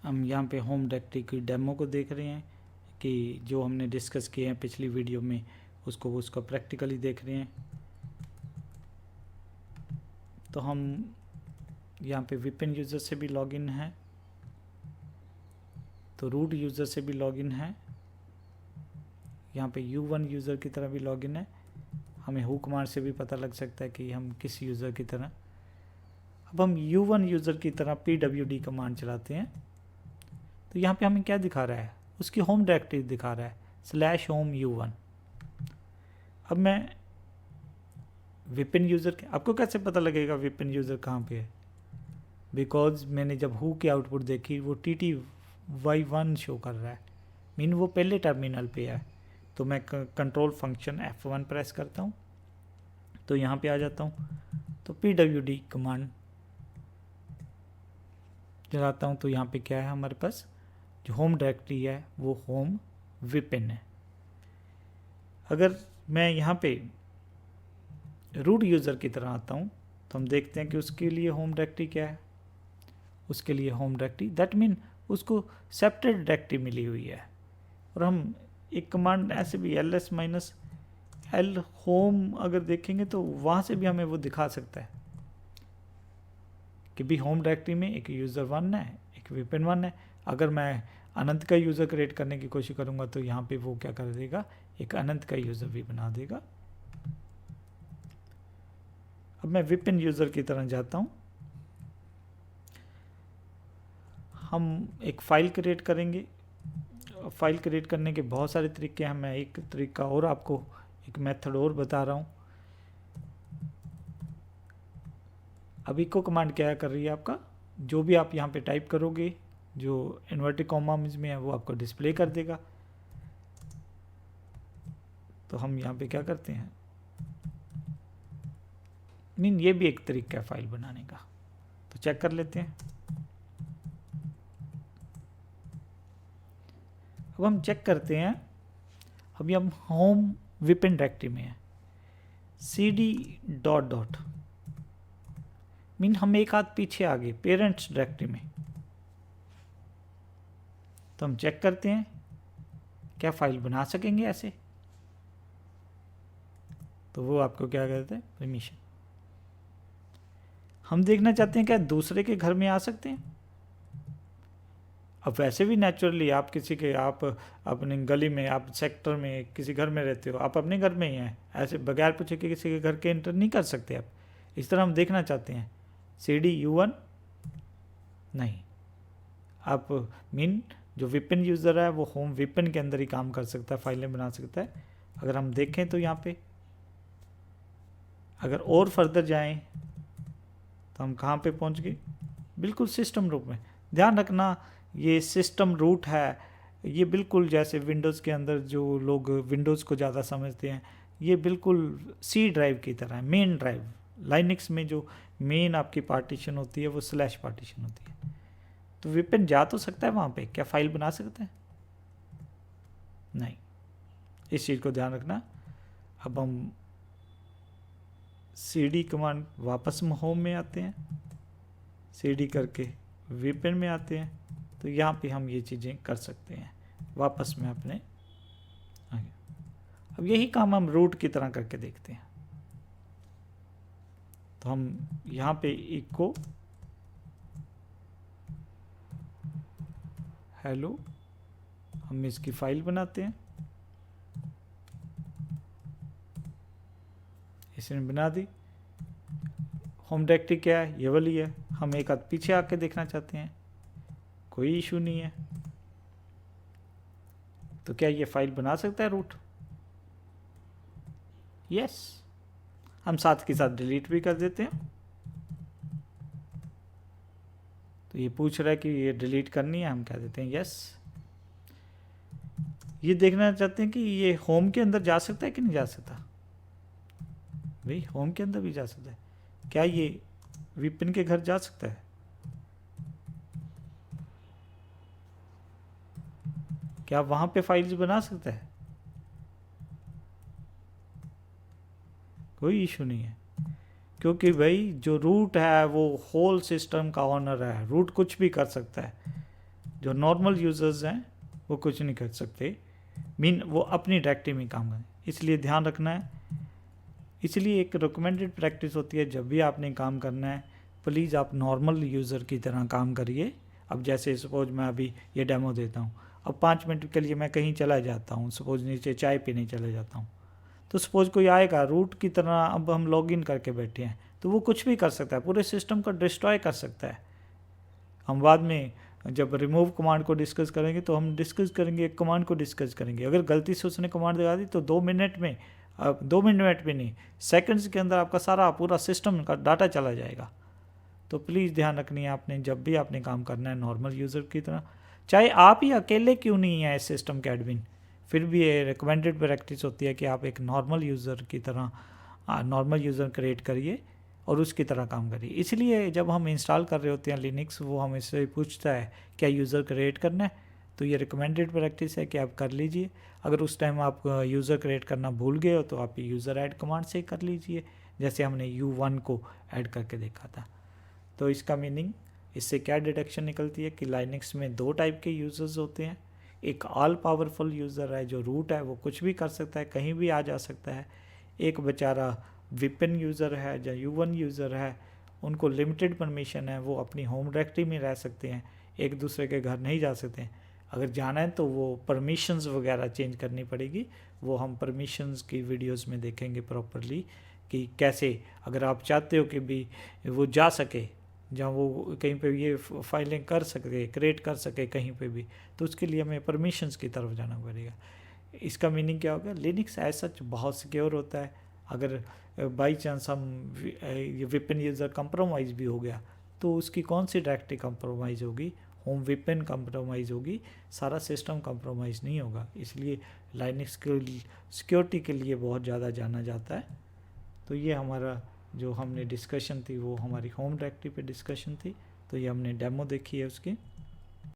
हम यहाँ पे होम डायरेक्टरी की डेमो को देख रहे हैं कि जो हमने डिस्कस किए हैं पिछली वीडियो में उसको प्रैक्टिकली देख रहे हैं। तो हम यहाँ पे विपिन यूज़र से भी लॉगिन है, तो रूट यूज़र से भी लॉगिन है, यहाँ पे U1 यूज़र की तरह भी लॉगिन है। हमें हु कमांड से भी पता लग सकता है कि हम किस यूज़र की तरह। अब हम U1 यूज़र की तरह pwd कमांड चलाते हैं, तो यहाँ पे हमें क्या दिखा रहा है, उसकी होम डायरेक्टरी दिखा रहा है /home U1। अब मैं विपिन यूज़र के, आपको कैसे पता लगेगा विपिन यूज़र कहाँ पे है? बिकॉज मैंने जब हु की आउटपुट देखी वो TTY1 शो कर रहा है, मीन वो पहले टर्मिनल पे है। तो मैं कंट्रोल फंक्शन F1 प्रेस करता हूँ तो यहाँ पे आ जाता हूँ, तो pwd कमांड चलाता हूँ, तो यहाँ पे क्या है हमारे पास जो होम डायरेक्टरी है वो होम विपिन है। अगर मैं यहाँ पे रूट यूज़र की तरह आता हूँ तो हम देखते हैं कि उसके लिए होम डायरेक्टरी क्या है। उसके लिए होम डायरेक्टरी दैट मीन उसको सेपरेट डायरेक्टरी मिली हुई है। और हम एक कमांड ऐसे भी ls-l होम अगर देखेंगे तो वहाँ से भी हमें वो दिखा सकता है कि भी होम डायरेक्टरी में एक user1 है, एक विपिन1 है। अगर मैं अनंत का यूज़र क्रिएट करने की कोशिश करूँगा तो यहाँ पे वो क्या कर देगा, एक अनंत का यूज़र भी बना देगा। अब मैं विपिन यूज़र की तरह जाता हूँ, हम एक फ़ाइल क्रिएट करेंगे। फाइल क्रिएट करने के बहुत सारे तरीके हैं, मैं एक तरीका और आपको एक मेथड और बता रहा हूँ। अब इको कमांड क्या कर रही है, आपका जो भी आप यहाँ पे टाइप करोगे जो इन्वर्टेड कॉमा में है वो आपको डिस्प्ले कर देगा। तो हम यहाँ पे क्या करते हैं, मीन ये भी एक तरीका है फाइल बनाने का, तो चेक कर लेते हैं। अब हम चेक करते हैं, अभी हम होम विपिन डायरेक्टरी में है, cd ... मीन हम एक हाथ पीछे आ गए पेरेंट्स डायरेक्टरी में। तो हम चेक करते हैं क्या फाइल बना सकेंगे ऐसे, तो वो आपको क्या कहते हैं, परमिशन। हम देखना चाहते हैं क्या दूसरे के घर में आ सकते हैं। अब वैसे भी नेचुरली आप किसी के, आप अपने गली में, आप सेक्टर में किसी घर में रहते हो, आप अपने घर में ही हैं, ऐसे बगैर पूछे कि किसी के घर के एंटर नहीं कर सकते आप। इस तरह हम देखना चाहते हैं CD U1 नहीं, आप मीन जो विपिन यूज़र है वो होम विपिन के अंदर ही काम कर सकता है, फाइलें बना सकता है। अगर हम देखें तो यहाँ पे अगर और फर्दर जाएं तो हम कहाँ पे पहुँच गए, बिल्कुल सिस्टम रूट में। ध्यान रखना ये सिस्टम रूट है, ये बिल्कुल जैसे विंडोज़ के अंदर जो लोग विंडोज़ को ज़्यादा समझते हैं, ये बिल्कुल C ड्राइव की तरह है, मेन ड्राइव। लाइनक्स में जो मेन आपकी पार्टीशन होती है वो स्लैश पार्टीशन होती है। तो विपिन जा तो सकता है वहाँ पे, क्या फाइल बना सकता है? नहीं, इस चीज़ को ध्यान रखना। अब हम CD कमांड वापस होम में आते हैं, CD करके विपिन में आते हैं, तो यहाँ पे हम ये चीज़ें कर सकते हैं। वापस में अपने आगे, अब यही काम हम रूट की तरह करके देखते हैं। तो हम यहाँ पे इको हेलो, हम इसकी फाइल बनाते हैं, इसने बना दी। होम डायरेक्टरी क्या है, ये वाली है। हम एक हाथ पीछे आके देखना चाहते हैं, कोई इशू नहीं है। तो क्या ये फाइल बना सकता है रूट? यस, हम साथ के साथ डिलीट भी कर देते हैं। तो ये पूछ रहा है कि ये डिलीट करनी है, हम कह देते हैं यस। ये देखना चाहते हैं कि ये होम के अंदर जा सकता है कि नहीं जा सकता। भाई होम के अंदर भी जा सकता है, क्या ये विपिन के घर जा सकता है? क्या वहां पे फाइल्स बना सकता है? कोई इशू नहीं है, क्योंकि भाई जो रूट है वो होल सिस्टम का ऑनर है, रूट कुछ भी कर सकता है। जो नॉर्मल यूज़र्स हैं वो कुछ नहीं कर सकते, मीन वो अपनी डायरेक्टरी में काम करें, इसलिए ध्यान रखना है। इसलिए एक रिकमेंडेड प्रैक्टिस होती है, जब भी आपने काम करना है प्लीज़ आप नॉर्मल यूज़र की तरह काम करिए। अब जैसे सपोज मैं अभी ये डेमो देता हूँ, अब 5 मिनट के लिए मैं कहीं चला जाता हूँ, सपोज नीचे चाय पीने चले जाता हूँ, तो सपोज कोई आएगा रूट की तरह, अब हम लॉगिन करके बैठे हैं तो वो कुछ भी कर सकता है, पूरे सिस्टम को डिस्ट्रॉय कर सकता है। हम बाद में जब रिमूव कमांड को डिस्कस करेंगे तो हम डिस्कस करेंगे, एक कमांड को डिस्कस करेंगे, अगर गलती से उसने कमांड लगा दी तो 2 मिनट में, 2 मिनट में नहीं, सेकंड्स के अंदर आपका सारा पूरा सिस्टम का डाटा चला जाएगा। तो प्लीज़ ध्यान रखनी है आपने, जब भी आपने काम करना है नॉर्मल यूज़र की तरह, चाहे आप ही अकेले क्यों नहीं हैं इस सिस्टम के एडमिन, फिर भी ये रिकमेंडेड प्रैक्टिस होती है कि आप एक नॉर्मल यूज़र की तरह नॉर्मल यूज़र क्रिएट करिए और उसकी तरह काम करिए। इसलिए जब हम इंस्टॉल कर रहे होते हैं लिनक्स, वो हमें से पूछता है क्या यूज़र क्रिएट करना है, तो ये रिकमेंडेड प्रैक्टिस है कि आप कर लीजिए। अगर उस टाइम आप यूज़र क्रिएट करना भूल गए हो तो आप यूज़र ऐड कमांड से कर लीजिए, जैसे हमने U1 को ऐड करके देखा था। तो इसका मीनिंग, इससे क्या डिडक्शन निकलती है कि लाइनक्स में 2 टाइप के यूज़र्स होते हैं। एक ऑल पावरफुल यूज़र है, जो रूट है वो कुछ भी कर सकता है, कहीं भी आ जा सकता है। एक बेचारा विपिन यूज़र है, जो U1 यूज़र है, उनको लिमिटेड परमिशन है, वो अपनी होम डायरेक्टरी में रह सकते हैं, एक दूसरे के घर नहीं जा सकते हैं। अगर जाना है तो वो परमिशंस वगैरह चेंज करनी पड़ेगी, वो हम परमिशंस की वीडियोस में देखेंगे प्रॉपरली कि कैसे, अगर आप चाहते हो कि भी वो जा सके जहाँ वो कहीं पे ये फाइलें कर सके, क्रिएट कर सके कहीं पे भी, तो उसके लिए हमें परमिशंस की तरफ जाना पड़ेगा। इसका मीनिंग क्या होगा, लिनक्स ऐसा बहुत सिक्योर होता है। अगर बाई चांस हम ये विपिन यूज़र कंप्रोमाइज़ भी हो गया तो उसकी कौन सी डायरेक्टरी कंप्रोमाइज़ होगी, होम विपिन कंप्रोमाइज़ होगी, सारा सिस्टम कंप्रोमाइज़ नहीं होगा। इसलिए लाइनक्स के सिक्योरिटी के लिए बहुत ज़्यादा जाना जाता है। तो ये हमारा जो हमने डिस्कशन थी वो हमारी होम डायरेक्टरी पे डिस्कशन थी, तो ये हमने डेमो देखी है उसकी।